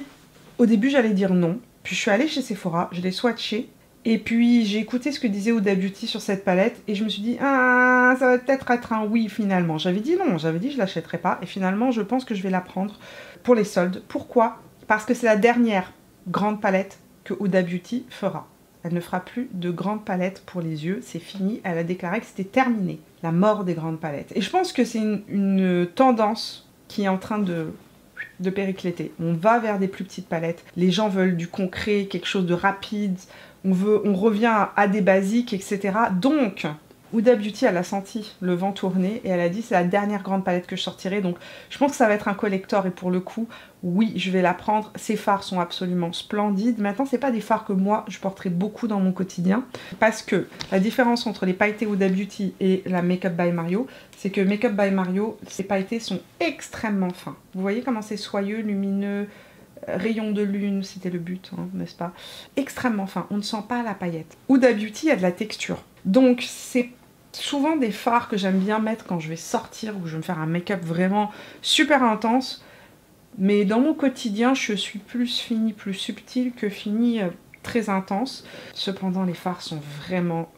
au début j'allais dire non, puis je suis allée chez Sephora, je l'ai swatché, et puis j'ai écouté ce que disait Huda Beauty sur cette palette, et je me suis dit, ah, ça va peut-être être un oui finalement. J'avais dit non, j'avais dit je l'achèterais pas, et finalement je pense que je vais la prendre pour les soldes. Pourquoi? Parce que c'est la dernière grande palette que Huda Beauty fera. Elle ne fera plus de grandes palettes pour les yeux, c'est fini. Elle a déclaré que c'était terminé, la mort des grandes palettes. Et je pense que c'est une tendance qui est en train de de péricléter. On va vers des plus petites palettes. Les gens veulent du concret, quelque chose de rapide. On revient à des basiques, etc. Donc, Huda Beauty, elle a senti le vent tourner et elle a dit c'est la dernière grande palette que je sortirai. Donc, je pense que ça va être un collector et pour le coup, oui, je vais la prendre. Ces fards sont absolument splendides. Maintenant, c'est pas des fards que moi, je porterai beaucoup dans mon quotidien parce que la différence entre les pailletés Huda Beauty et la Makeup by Mario, c'est que Makeup by Mario, ces pailletés sont extrêmement fins. Vous voyez comment c'est soyeux, lumineux, rayon de lune, c'était le but, hein, n'est-ce pas? Extrêmement fin, on ne sent pas la paillette. Huda Beauty a de la texture. Donc c'est souvent des fards que j'aime bien mettre quand je vais sortir ou je vais me faire un make-up vraiment super intense. Mais dans mon quotidien, je suis plus fini, plus subtile que fini très intense. Cependant, les fards sont vraiment,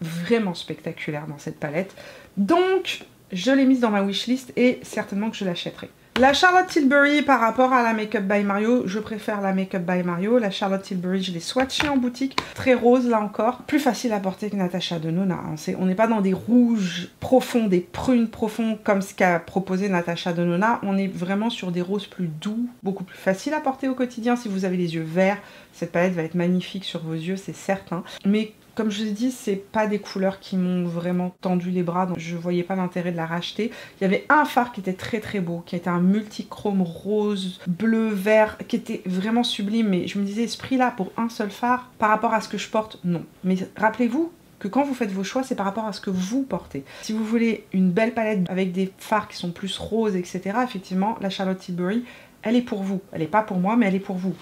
vraiment spectaculaires dans cette palette. Donc, je l'ai mise dans ma wishlist et certainement que je l'achèterai. La Charlotte Tilbury, par rapport à la Makeup by Mario, je préfère la Makeup by Mario. La Charlotte Tilbury, je l'ai swatchée en boutique. Très rose, là encore. Plus facile à porter que Natasha Denona. On n'est pas dans des rouges profonds, des prunes profonds, comme ce qu'a proposé Natasha Denona. On est vraiment sur des roses plus doux, beaucoup plus faciles à porter au quotidien. Si vous avez les yeux verts, cette palette va être magnifique sur vos yeux, c'est certain. Mais comme je vous ai dit, c'est pas des couleurs qui m'ont vraiment tendu les bras, donc je voyais pas l'intérêt de la racheter. Il y avait un fard qui était très très beau, qui était un multichrome rose, bleu, vert, qui était vraiment sublime, mais je me disais, ce prix-là pour un seul fard, par rapport à ce que je porte, non. Mais rappelez-vous que quand vous faites vos choix, c'est par rapport à ce que vous portez. Si vous voulez une belle palette avec des fards qui sont plus roses, etc., effectivement, la Charlotte Tilbury, elle est pour vous. Elle n'est pas pour moi, mais elle est pour vous.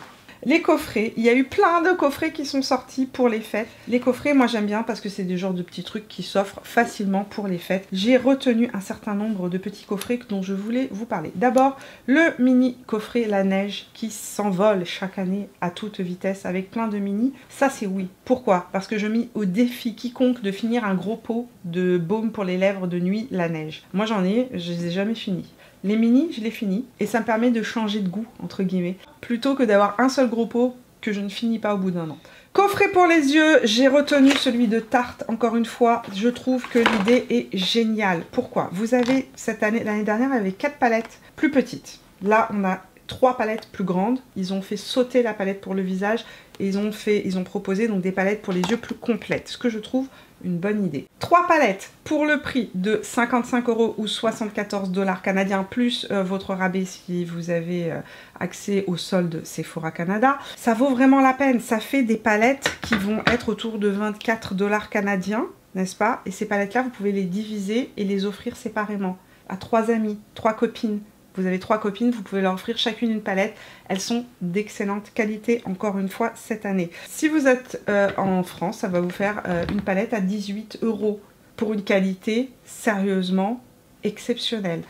Les coffrets, il y a eu plein de coffrets qui sont sortis pour les fêtes. Les coffrets, moi j'aime bien parce que c'est des genres de petits trucs qui s'offrent facilement pour les fêtes. J'ai retenu un certain nombre de petits coffrets dont je voulais vous parler. D'abord, le mini coffret La Neige qui s'envole chaque année à toute vitesse avec plein de mini. Ça c'est oui. Pourquoi? Parce que je mis au défi quiconque de finir un gros pot de baume pour les lèvres de nuit La Neige. Moi j'en ai, je les ai jamais finis. Les mini, je les finis et ça me permet de changer de goût, entre guillemets, plutôt que d'avoir un seul gros pot que je ne finis pas au bout d'un an. Coffret pour les yeux, j'ai retenu celui de Tarte, encore une fois, je trouve que l'idée est géniale. Pourquoi? Vous avez cette année, l'année dernière, il y avait 4 palettes plus petites. Là, on a 3 palettes plus grandes. Ils ont fait sauter la palette pour le visage et ils ont proposé donc des palettes pour les yeux plus complètes, ce que je trouve une bonne idée. 3 palettes pour le prix de 55 € ou 74 $ canadiens, plus votre rabais si vous avez accès au solde Sephora Canada. Ça vaut vraiment la peine. Ça fait des palettes qui vont être autour de 24 $ canadiens, n'est-ce pas? Et ces palettes-là, vous pouvez les diviser et les offrir séparément à 3 amis, 3 copines. Vous avez 3 copines, vous pouvez leur offrir chacune une palette. Elles sont d'excellente qualité, encore une fois, cette année. Si vous êtes en France, ça va vous faire une palette à 18 € pour une qualité sérieusement exceptionnelle.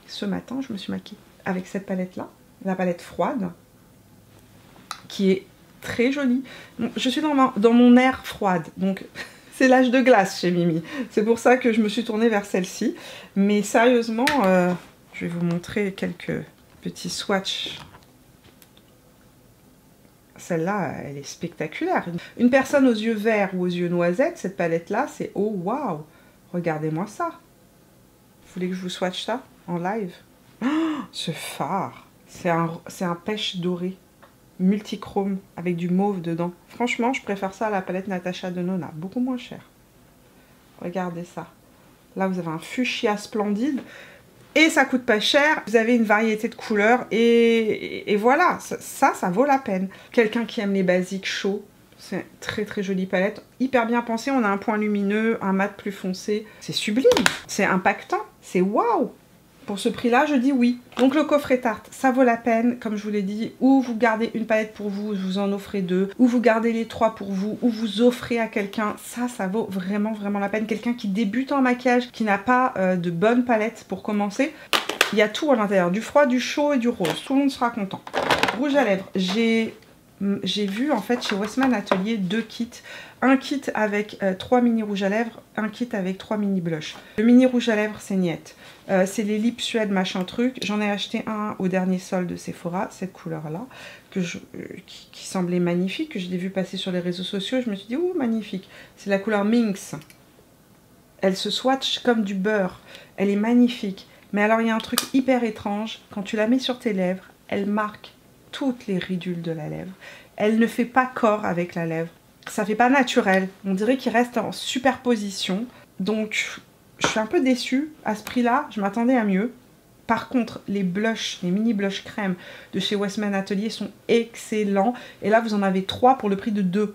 Ce matin, je me suis maquillée avec cette palette-là, la palette froide, qui est très jolie. Bon, je suis dans mon air froide, donc... C'est l'âge de glace chez Mimi. C'est pour ça que je me suis tournée vers celle-ci. Mais sérieusement... je vais vous montrer quelques petits swatchs. Celle-là, elle est spectaculaire. Une personne aux yeux verts ou aux yeux noisettes, cette palette-là, c'est oh waouh! Regardez-moi ça. Vous voulez que je vous swatche ça en live? Oh, ce fard! C'est un pêche doré, multichrome, avec du mauve dedans. Franchement, je préfère ça à la palette Natasha Denona, beaucoup moins cher. Regardez ça. Là, vous avez un fuchsia splendide. Et ça coûte pas cher, vous avez une variété de couleurs et voilà, ça vaut la peine. Quelqu'un qui aime les basiques chauds, c'est une très très jolie palette, hyper bien pensée, on a un point lumineux, un mat plus foncé, c'est sublime, c'est impactant, c'est waouh! Pour ce prix-là, je dis oui. Donc le coffret Tarte, ça vaut la peine, comme je vous l'ai dit, ou vous gardez une palette pour vous, vous en offrez 2, ou vous gardez les 3 pour vous, ou vous offrez à quelqu'un. Ça vaut vraiment vraiment la peine. Quelqu'un qui débute en maquillage, qui n'a pas de bonne palette pour commencer, il y a tout à l'intérieur, du froid, du chaud et du rose. Tout le monde sera content. Rouge à lèvres, j'ai vu en fait chez Westman Atelier 2 kits. Un kit avec 3 mini rouges à lèvres, un kit avec 3 mini blush. Le mini rouge à lèvres, c'est Niette. C'est les Lip Suède machin truc. J'en ai acheté un au dernier solde de Sephora, cette couleur-là, qui semblait magnifique, que j'ai vu passer sur les réseaux sociaux. Je me suis dit, ouh, magnifique. C'est la couleur Minx. Elle se swatch comme du beurre. Elle est magnifique. Mais alors, il y a un truc hyper étrange. Quand tu la mets sur tes lèvres, elle marque toutes les ridules de la lèvre. Elle ne fait pas corps avec la lèvre. Ça fait pas naturel. On dirait qu'il reste en superposition. Donc, je suis un peu déçue. À ce prix-là, je m'attendais à mieux. Par contre, les blushs, les mini blush crème de chez Westman Atelier sont excellents. Et là, vous en avez 3 pour le prix de 2.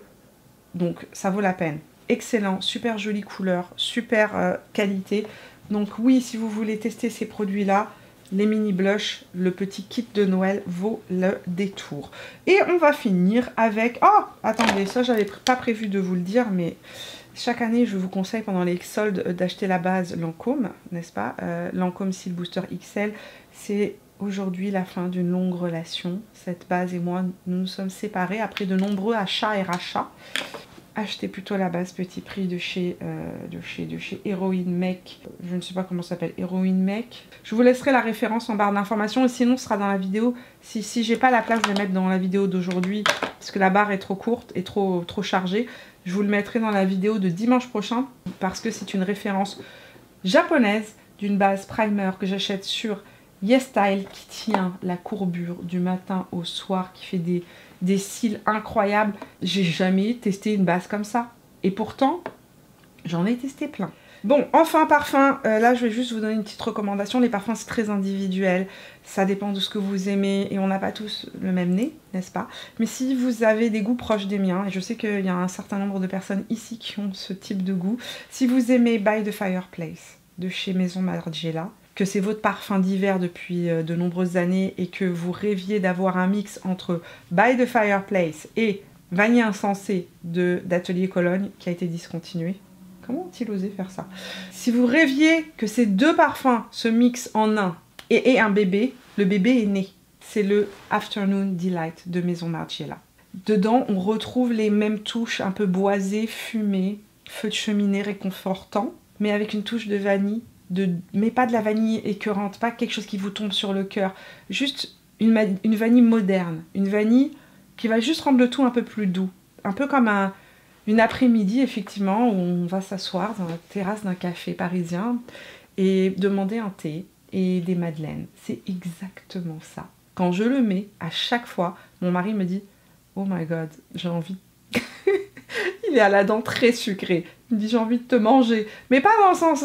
Donc, ça vaut la peine. Excellent, super jolie couleur, super qualité. Donc oui, si vous voulez tester ces produits-là, les mini blush, le petit kit de Noël vaut le détour. Et on va finir avec... Oh, attendez, ça j'avais pas prévu de vous le dire, mais chaque année je vous conseille pendant les soldes d'acheter la base Lancôme, n'est-ce pas? Lancôme Seal Booster XL, c'est aujourd'hui la fin d'une longue relation. Cette base et moi, nous nous sommes séparés après de nombreux achats et rachats. Achetez plutôt la base petit prix de chez Heroin Make. Je ne sais pas comment ça s'appelle, Heroin Make. Je vous laisserai la référence en barre d'informations et sinon ce sera dans la vidéo. Si j'ai pas la place de le mettre dans la vidéo d'aujourd'hui parce que la barre est trop courte et trop chargée, je vous le mettrai dans la vidéo de dimanche prochain parce que c'est une référence japonaise d'une base primer que j'achète sur YesStyle qui tient la courbure du matin au soir, qui fait des cils incroyables. J'ai jamais testé une base comme ça. Et pourtant, j'en ai testé plein. Bon, enfin, parfum. Là, je vais juste vous donner une petite recommandation. Les parfums, c'est très individuel. Ça dépend de ce que vous aimez. Et on n'a pas tous le même nez, n'est-ce pas? Mais si vous avez des goûts proches des miens, et je sais qu'il y a un certain nombre de personnes ici qui ont ce type de goût. Si vous aimez By the Fireplace de chez Maison Margiela, que c'est votre parfum d'hiver depuis de nombreuses années et que vous rêviez d'avoir un mix entre By the Fireplace et Vanille Insensée d'Atelier Cologne qui a été discontinué. Comment ont-ils osé faire ça? Si vous rêviez que ces deux parfums se mixent en un et un bébé, le bébé est né. C'est le Afternoon Delight de Maison Margiela. Dedans, on retrouve les mêmes touches un peu boisées, fumées, feu de cheminée réconfortant, mais avec une touche de vanille. Mais pas de la vanille écœurante, pas quelque chose qui vous tombe sur le cœur. Juste une vanille moderne. Une vanille qui va juste rendre le tout un peu plus doux. Un peu comme une après-midi, effectivement, où on va s'asseoir dans la terrasse d'un café parisien et demander un thé et des madeleines. C'est exactement ça. Quand je le mets, à chaque fois, mon mari me dit « Oh my God, j'ai envie... » Il est à la dent très sucré. Il me dit j'ai envie de te manger. Mais pas dans le sens...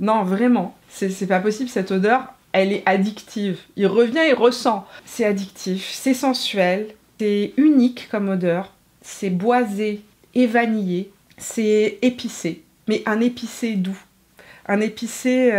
non, vraiment. C'est pas possible, cette odeur, elle est addictive. Il revient, il ressent. C'est addictif, c'est sensuel, c'est unique comme odeur. C'est boisé et vanillé. C'est épicé. Mais un épicé doux. Un épicé,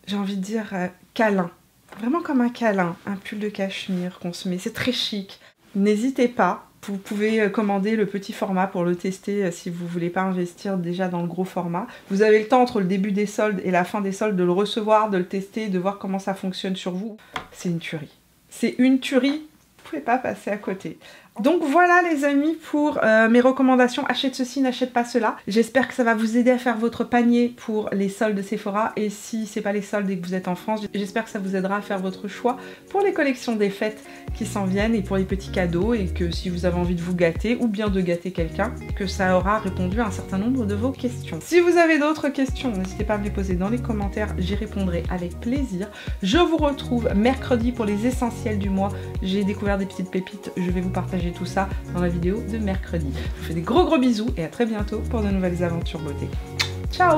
j'ai envie de dire, câlin. Vraiment comme un câlin. Un pull de cachemire qu'on se met. C'est très chic. N'hésitez pas. Vous pouvez commander le petit format pour le tester si vous ne voulez pas investir déjà dans le gros format. Vous avez le temps entre le début des soldes et la fin des soldes de le recevoir, de le tester, de voir comment ça fonctionne sur vous. C'est une tuerie. C'est une tuerie, vous ne pouvez pas passer à côté. Donc voilà les amis pour mes recommandations. Achète ceci, n'achète pas cela. J'espère que ça va vous aider à faire votre panier pour les soldes Sephora. Et si c'est pas les soldes et que vous êtes en France, j'espère que ça vous aidera à faire votre choix pour les collections des fêtes qui s'en viennent et pour les petits cadeaux. Et que si vous avez envie de vous gâter ou bien de gâter quelqu'un, que ça aura répondu à un certain nombre de vos questions. Si vous avez d'autres questions, n'hésitez pas à me les poser dans les commentaires. J'y répondrai avec plaisir. Je vous retrouve mercredi pour les essentiels du mois. J'ai découvert des petites pépites. Je vais vous partager tout ça dans la vidéo de mercredi. Je vous fais des gros bisous et à très bientôt pour de nouvelles aventures beauté. Ciao!